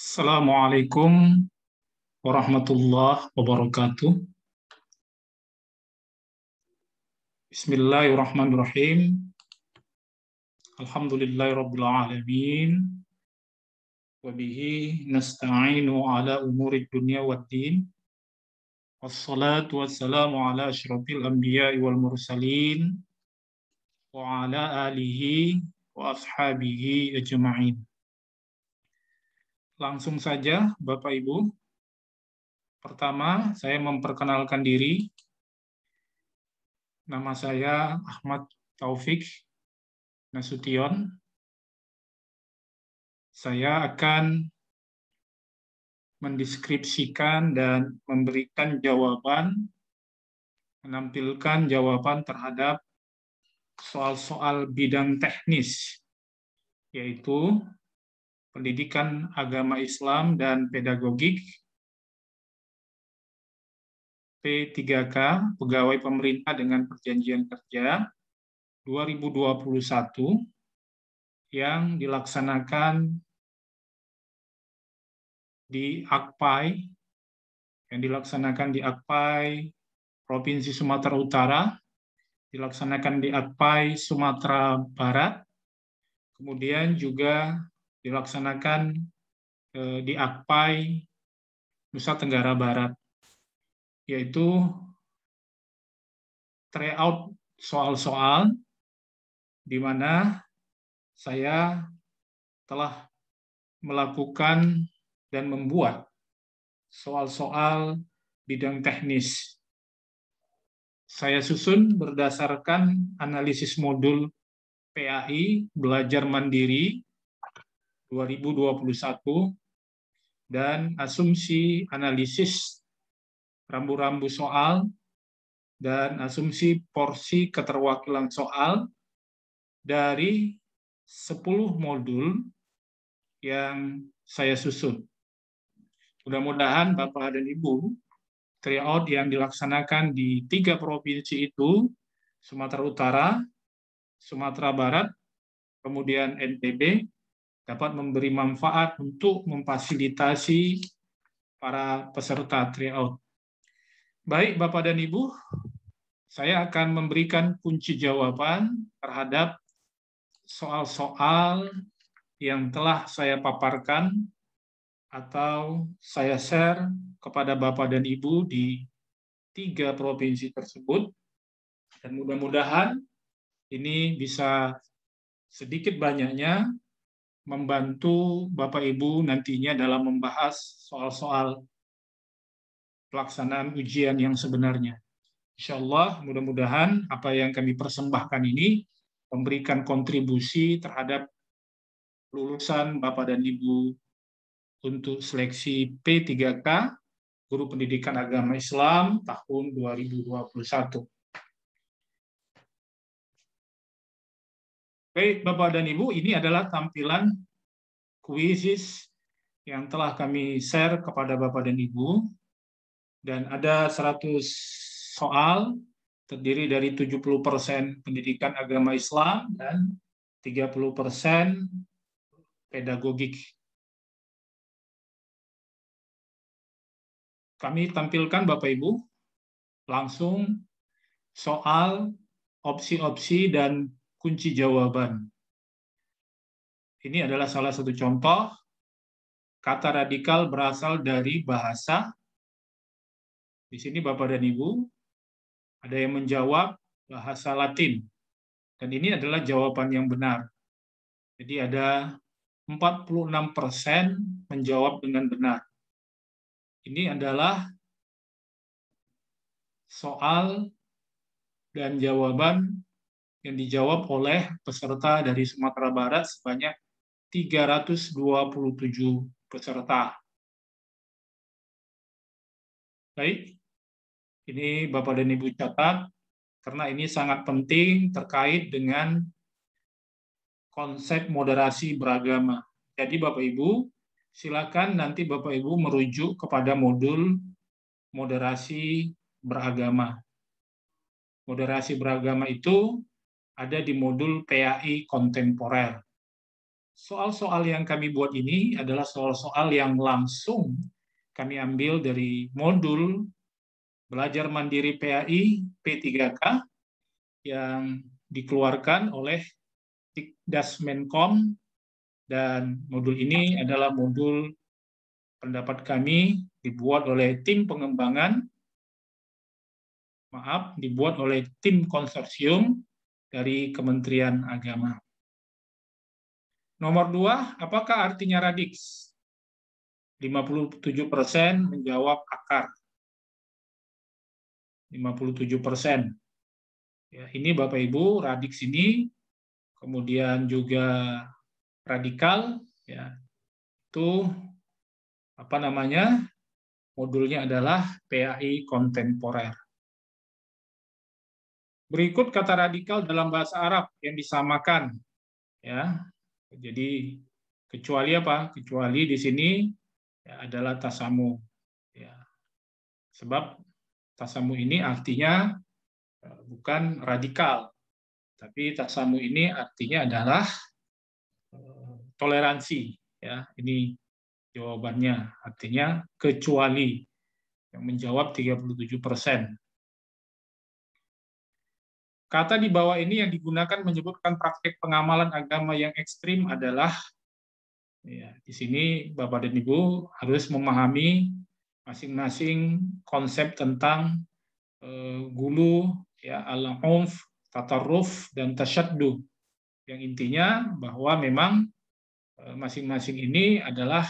Assalamualaikum warahmatullahi wabarakatuh. Bismillahirrahmanirrahim. Alhamdulillahirabbil alamin. Wa bihi nasta'inu ala umurid dunya waddin. Wassalatu wassalamu ala asyrafil anbiya'i wal mursalin wa ala alihi wa ashabihi ajma'in. Langsung saja Bapak Ibu. Pertama, saya memperkenalkan diri. Nama saya Ahmad Taufik Nasution. Saya akan mendeskripsikan dan memberikan jawaban, menampilkan jawaban terhadap soal-soal bidang teknis, yaitu pendidikan agama Islam dan pedagogik, P3K, Pegawai Pemerintah dengan Perjanjian Kerja 2021, yang dilaksanakan di Akpai, Provinsi Sumatera Utara, dilaksanakan di Akpai, Sumatera Barat, kemudian juga dilaksanakan di Akpai, Nusa Tenggara Barat, yaitu tryout soal-soal di mana saya telah melakukan dan membuat soal-soal bidang teknis. Saya susun berdasarkan analisis modul PAI Belajar Mandiri 2021 dan asumsi analisis rambu-rambu soal dan asumsi porsi keterwakilan soal dari 10 modul yang saya susun. Mudah-mudahan Bapak dan Ibu, tryout yang dilaksanakan di 3 provinsi itu, Sumatera Utara, Sumatera Barat, kemudian NTB, dapat memberi manfaat untuk memfasilitasi para peserta tryout. Baik Bapak dan Ibu, saya akan memberikan kunci jawaban terhadap soal-soal yang telah saya paparkan atau saya share kepada Bapak dan Ibu di 3 provinsi tersebut, dan mudah-mudahan ini bisa sedikit banyaknya membantu Bapak Ibu nantinya dalam membahas soal-soal pelaksanaan ujian yang sebenarnya. Insya Allah, mudah-mudahan apa yang kami persembahkan ini memberikan kontribusi terhadap lulusan Bapak dan Ibu untuk seleksi P3K, Guru Pendidikan Agama Islam tahun 2021. Baik, Bapak dan Ibu, ini adalah tampilan kuisis yang telah kami share kepada Bapak dan Ibu, dan ada 100 soal, terdiri dari 70% pendidikan agama Islam dan 30% pedagogik. Kami tampilkan Bapak Ibu langsung soal, opsi-opsi, dan kunci jawaban. Ini adalah salah satu contoh. Kata radikal berasal dari bahasa. Di sini Bapak dan Ibu, ada yang menjawab bahasa Latin. Dan ini adalah jawaban yang benar. Jadi ada 46% menjawab dengan benar. Ini adalah soal dan jawaban yang dijawab oleh peserta dari Sumatera Barat sebanyak 327 peserta. Baik, ini Bapak dan Ibu catat, karena ini sangat penting terkait dengan konsep moderasi beragama. Jadi Bapak Ibu, silakan nanti Bapak Ibu merujuk kepada modul moderasi beragama. Moderasi beragama itu ada di modul PAI kontemporer. soal-soal yang kami buat ini adalah soal-soal yang langsung kami ambil dari modul Belajar Mandiri PAI P3K yang dikeluarkan oleh Dikdas Menkom, dan modul ini adalah modul pendapat kami dibuat oleh tim pengembangan, dibuat oleh tim konsorsium dari Kementerian Agama. Nomor 2, apakah artinya radix? 57% menjawab akar. 57%. Ya, ini Bapak Ibu, radix ini, kemudian juga radikal, ya, itu apa namanya? Modulnya adalah PAI kontemporer. Berikut kata radikal dalam bahasa Arab yang disamakan, ya. Jadi kecuali apa? Kecuali di sini ya, adalah tasamu. Ya. Sebab tasamu ini artinya bukan radikal, tapi tasamu ini artinya adalah toleransi. Ya, ini jawabannya, artinya kecuali, yang menjawab 37%. Kata di bawah ini yang digunakan menyebutkan praktik pengamalan agama yang ekstrim adalah, ya, di sini Bapak dan Ibu harus memahami masing-masing konsep tentang gulu, ya, al-unf, tatarruf, dan tasyaddu. Yang intinya bahwa memang masing-masing ini adalah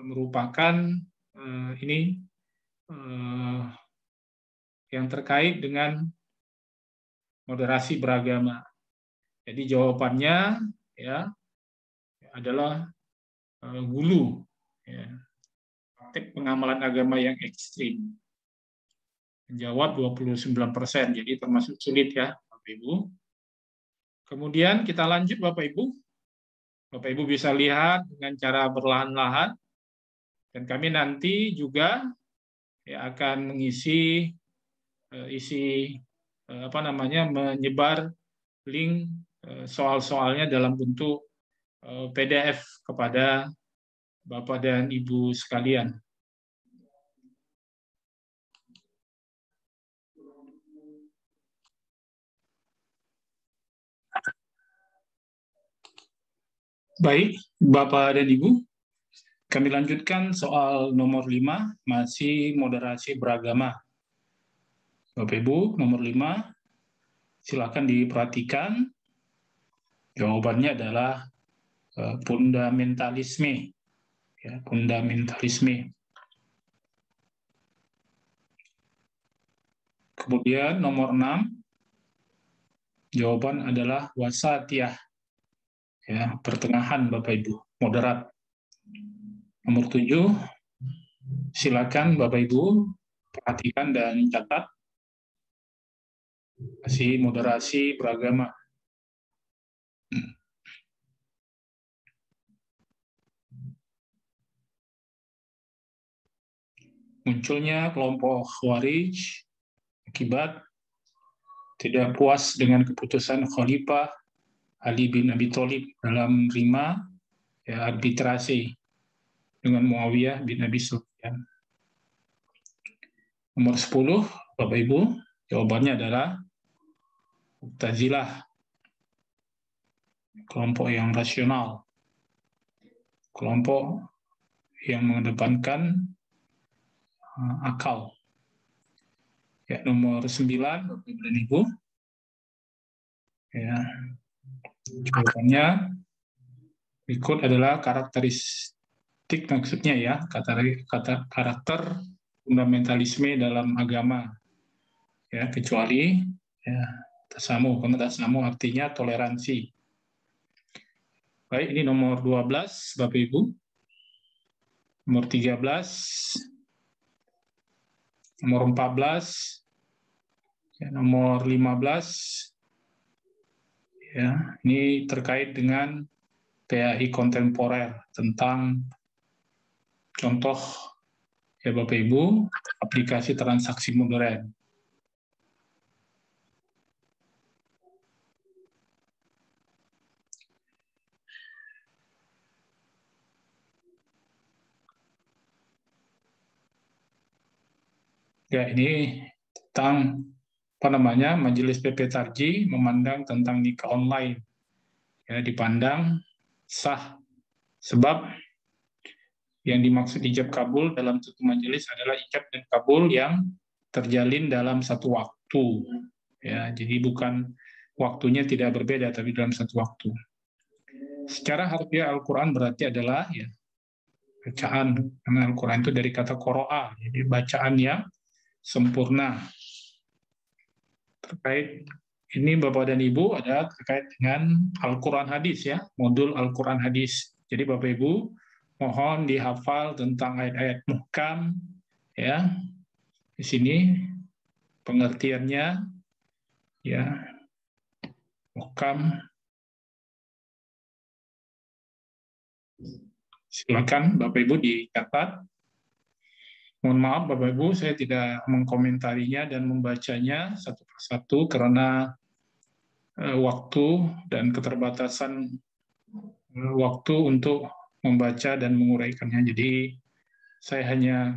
merupakan ini yang terkait dengan moderasi beragama. Jadi jawabannya ya adalah gulu, ya, praktik pengamalan agama yang ekstrim. Menjawab 29%, jadi termasuk sulit ya Bapak Ibu. Kemudian kita lanjut Bapak Ibu. Bapak Ibu bisa lihat dengan cara berlahan-lahan, dan kami nanti juga ya akan mengisi menyebar link soal-soalnya dalam bentuk PDF kepada Bapak dan Ibu sekalian. Baik, Bapak dan Ibu, kami lanjutkan soal nomor 5, masih moderasi beragama. Bapak Ibu, nomor 5, silakan diperhatikan. Jawabannya adalah fundamentalisme. Ya, fundamentalisme. Kemudian nomor 6, jawaban adalah wasatiyah. Ya, pertengahan Bapak Ibu, moderat. Nomor 7, silakan Bapak Ibu perhatikan dan catat. Masih moderasi beragama. Munculnya kelompok Khawarij akibat tidak puas dengan keputusan Khalifah Ali bin Abi Thalib dalam 5 ya, arbitrasi dengan Muawiyah bin Abi Sufyan. Nomor 10, Bapak Ibu, jawabannya adalah Mu'tazilah, kelompok yang rasional, kelompok yang mengedepankan akal. Ya, nomor 9, Bapak Ibu dan Ibu, ya, jawabannya berikut adalah karakteristik, maksudnya ya, karakter fundamentalisme dalam agama. Ya, kecuali ya, tasamu, karena tasamu artinya toleransi. Baik, ini nomor 12, Bapak Ibu. Nomor 13, nomor 14, ya, nomor 15, ya, ini terkait dengan PAI kontemporer tentang contoh ya Bapak Ibu aplikasi transaksi modern. Ya, ini tentang apa namanya, Majelis PP Tarji memandang tentang nikah online. Ya, dipandang sah sebab yang dimaksud ijab kabul dalam satu majelis adalah ijab dan kabul yang terjalin dalam satu waktu. Ya, jadi bukan waktunya tidak berbeda, tapi dalam satu waktu. Secara harfiah Al-Quran berarti adalah ya bacaan, karena Al-Quran itu dari kata qoro'a, jadi bacaan yang sempurna. Terkait ini Bapak dan Ibu ada terkait dengan Al-Quran hadis ya, modul Al-Quran hadis. Jadi Bapak Ibu mohon dihafal tentang ayat-ayat muhkam ya. Di sini pengertiannya ya, muhkam. Silakan Bapak Ibu dicatat. Mohon maaf Bapak Ibu, saya tidak mengkomentarinya dan membacanya satu persatu karena waktu dan keterbatasan waktu untuk membaca dan menguraikannya. Jadi saya hanya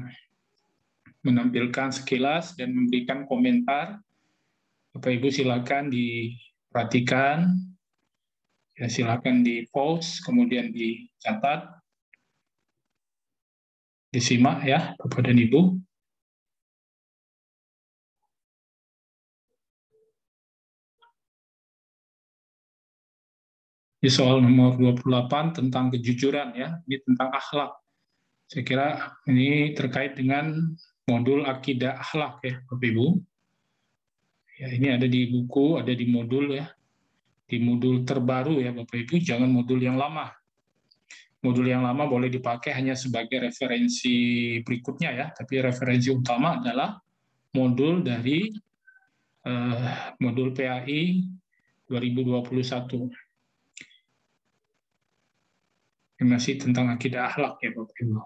menampilkan sekilas dan memberikan komentar. Bapak Ibu silakan diperhatikan, ya, silakan di pause, kemudian dicatat, disimak ya Bapak dan Ibu. Di soal nomor 28 tentang kejujuran ya, ini tentang akhlak. Saya kira ini terkait dengan modul akidah akhlak ya Bapak Ibu. Ya, ini ada di buku, ada di modul ya. Di modul terbaru ya Bapak Ibu, jangan modul yang lama. Modul yang lama boleh dipakai hanya sebagai referensi berikutnya ya, tapi referensi utama adalah modul dari modul PAI 2021. Ini masih tentang akidah akhlak ya Bapak Ibu.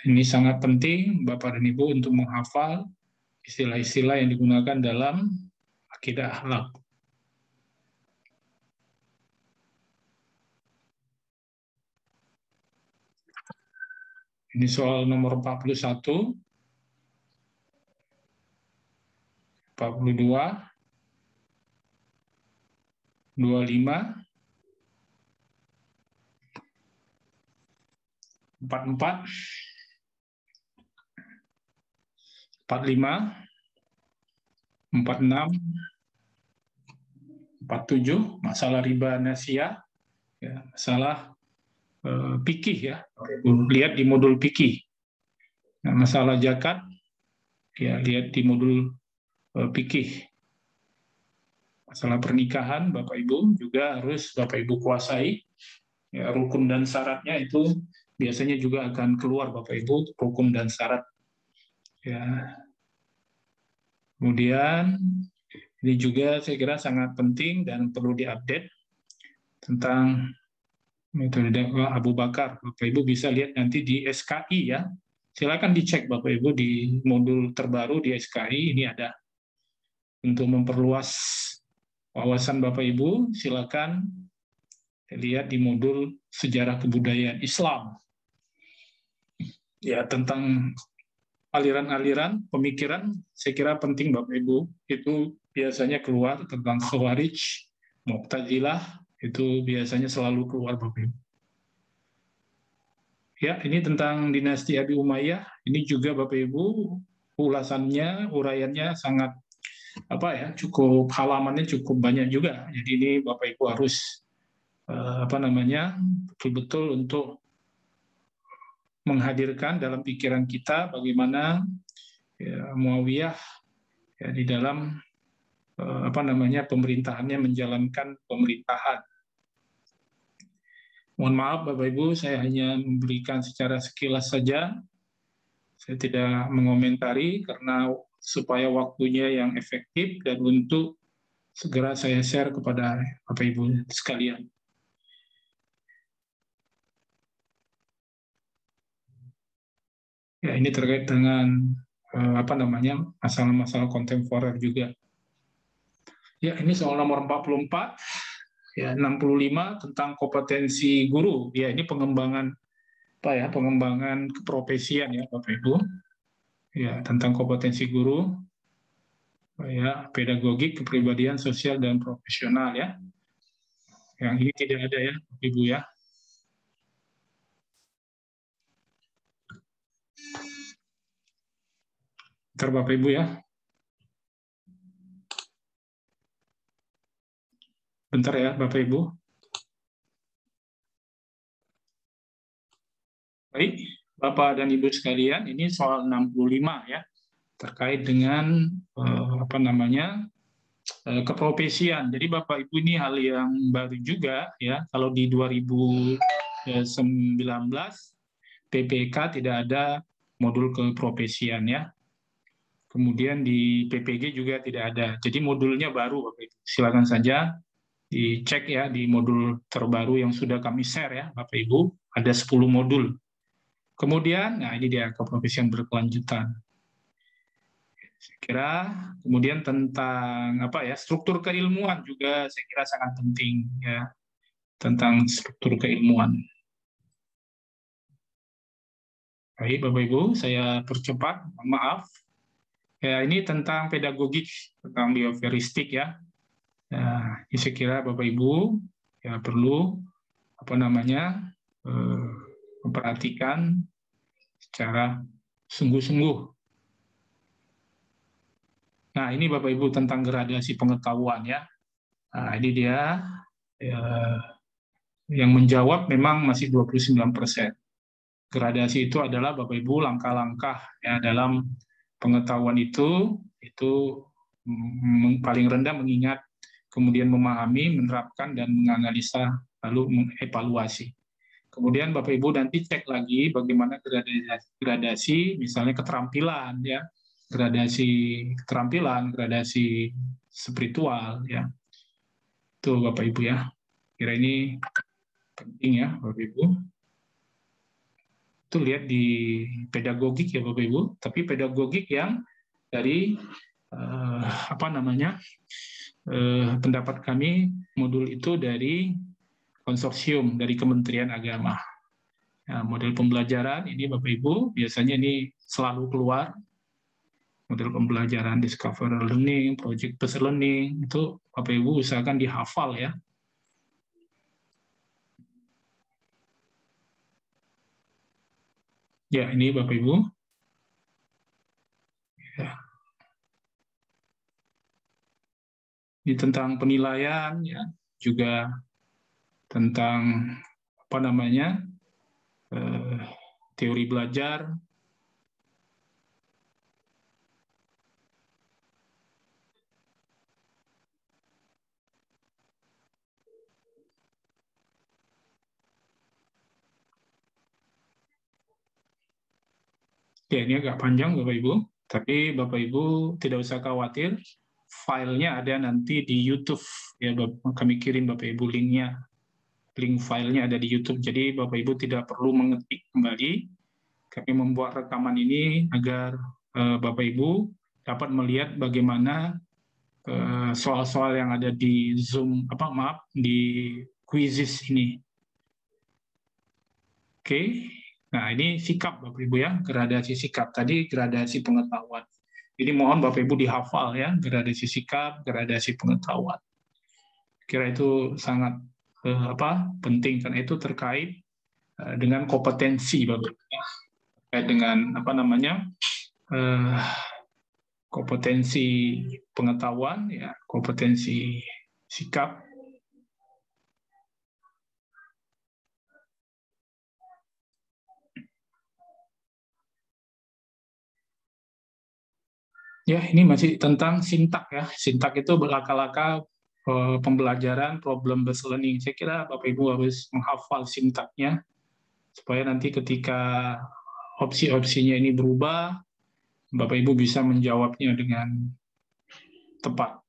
Ini sangat penting Bapak dan Ibu untuk menghafal istilah-istilah yang digunakan dalam akidah akhlak. Ini soal nomor 41, 42, 25, 44, 45, 46, 47, masalah riba nasia, ya, masalah fikih ya, lihat di modul fikih. Nah, masalah zakat, ya lihat di modul fikih. Masalah pernikahan, Bapak Ibu juga harus Bapak Ibu kuasai. Ya, rukun dan syaratnya itu biasanya juga akan keluar Bapak Ibu, rukun dan syarat. Ya. Kemudian ini juga saya kira sangat penting dan perlu diupdate tentang metode dakwah Abu Bakar. Bapak Ibu bisa lihat nanti di SKI ya. Silakan dicek Bapak Ibu di modul terbaru di SKI, ini ada. Untuk memperluas wawasan Bapak Ibu, silakan lihat di modul sejarah kebudayaan Islam. Ya, tentang aliran-aliran pemikiran, saya kira penting Bapak Ibu, itu biasanya keluar tentang Khawarij, Mu'tazilah, itu biasanya selalu keluar Bapak Ibu. Ya, ini tentang dinasti Abi Umayyah, ini juga Bapak Ibu, ulasannya, uraiannya sangat cukup halamannya cukup banyak juga. Jadi ini Bapak Ibu harus betul-betul untuk menghadirkan dalam pikiran kita bagaimana ya, Muawiyah ya, di dalam pemerintahannya menjalankan pemerintahan. Mohon maaf Bapak Ibu, saya hanya memberikan secara sekilas saja. Saya tidak mengomentari karena supaya waktunya yang efektif dan untuk segera saya share kepada Bapak Ibu sekalian. Ya, ini terkait dengan masalah-masalah kontemporer juga. Ya, ini soal nomor 44, ya 65 tentang kompetensi guru. Ya, ini pengembangan pengembangan keprofesian ya Bapak Ibu. Ya, tentang kompetensi guru, ya, pedagogik, kepribadian, sosial dan profesional ya. Yang ini tidak ada ya Bapak Ibu ya. Bentar Bapak Ibu ya. Bentar ya Bapak Ibu. Baik, Bapak dan Ibu sekalian, ini soal 65 ya, terkait dengan keprofesian. Jadi Bapak Ibu, ini hal yang baru juga ya. Kalau di 2019 PPK tidak ada modul keprofesian ya. Kemudian di PPG juga tidak ada. Jadi modulnya baru Bapak Ibu. Silakan saja dicek ya di modul terbaru yang sudah kami share ya Bapak Ibu. Ada 10 modul. Kemudian, nah ini dia keprofesian berkelanjutan. Saya kira kemudian tentang struktur keilmuan juga saya kira sangat penting ya, tentang struktur keilmuan. Baik Bapak Ibu, saya percepat, maaf. Ya, ini tentang pedagogik, tentang bioveristik ya. Nah, ini saya kira Bapak Ibu ya perlu memperhatikan secara sungguh-sungguh. Nah, ini Bapak Ibu tentang gradasi pengetahuan ya. Nah, ini dia yang menjawab memang masih 29%. Gradasi itu adalah Bapak Ibu langkah-langkah ya dalam pengetahuan itu paling rendah mengingat, kemudian memahami, menerapkan dan menganalisa lalu mengevaluasi. Kemudian Bapak Ibu nanti cek lagi bagaimana gradasi misalnya keterampilan ya, gradasi keterampilan, gradasi spiritual ya. Itu Bapak Ibu ya. Kira ini penting ya Bapak Ibu. Itu lihat di pedagogik ya Bapak Ibu, tapi pedagogik yang dari pendapat kami modul itu dari konsorsium dari Kementerian Agama. Nah, model pembelajaran ini Bapak Ibu biasanya ini selalu keluar. Model pembelajaran Discover Learning, Project Based Learning, itu Bapak Ibu usahakan dihafal ya. Ya, ini Bapak Ibu. Ya. Ini tentang penilaian ya, juga tentang teori belajar. Ya, ini agak panjang Bapak Ibu, tapi Bapak Ibu tidak usah khawatir, filenya ada nanti di YouTube ya, kami kirim Bapak Ibu linknya. Link filenya ada di YouTube, jadi Bapak Ibu tidak perlu mengetik kembali. Kami membuat rekaman ini agar Bapak Ibu dapat melihat bagaimana soal-soal yang ada di Zoom, di quizzes ini. Oke. Nah, ini sikap Bapak Ibu ya, gradasi sikap. Tadi gradasi pengetahuan. Jadi mohon Bapak Ibu dihafal ya, gradasi sikap, gradasi pengetahuan. Kira itu sangat penting karena itu terkait dengan kompetensi Bapak Ibu ya. Terkait dengan kompetensi pengetahuan ya, kompetensi sikap. Ya, ini masih tentang sintak ya. Sintak itu berlaka-laka pembelajaran problem based learning. Saya kira Bapak Ibu harus menghafal sintaknya supaya nanti ketika opsi-opsinya ini berubah, Bapak Ibu bisa menjawabnya dengan tepat.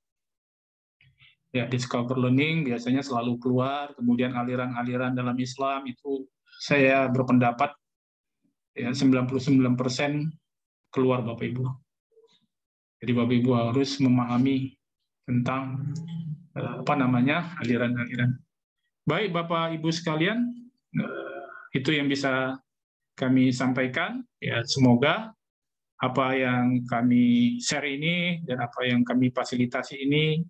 Ya, discover learning biasanya selalu keluar, kemudian aliran-aliran dalam Islam itu saya berpendapat ya 99% keluar Bapak Ibu. Jadi Bapak Ibu harus memahami tentang aliran-aliran. Baik Bapak Ibu sekalian, itu yang bisa kami sampaikan. Ya, semoga apa yang kami share ini dan apa yang kami fasilitasi ini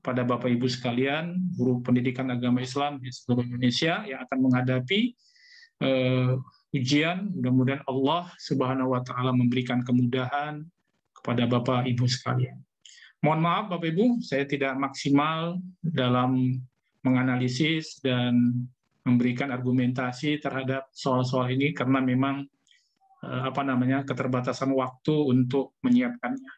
kepada Bapak Ibu sekalian, guru pendidikan agama Islam di seluruh Indonesia yang akan menghadapi ujian, mudah-mudahan Allah Subhanahu wa taala memberikan kemudahan kepada Bapak Ibu sekalian. Mohon maaf Bapak Ibu, saya tidak maksimal dalam menganalisis dan memberikan argumentasi terhadap soal-soal ini karena memang keterbatasan waktu untuk menyiapkannya.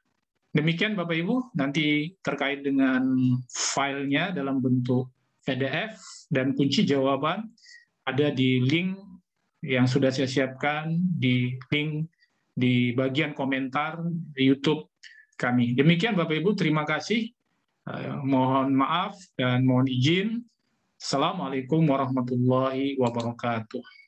Demikian Bapak Ibu, nanti terkait dengan filenya dalam bentuk PDF dan kunci jawaban ada di link yang sudah saya siapkan, di link di bagian komentar di YouTube kami. Demikian Bapak Ibu, terima kasih. Mohon maaf dan mohon izin. Assalamualaikum warahmatullahi wabarakatuh.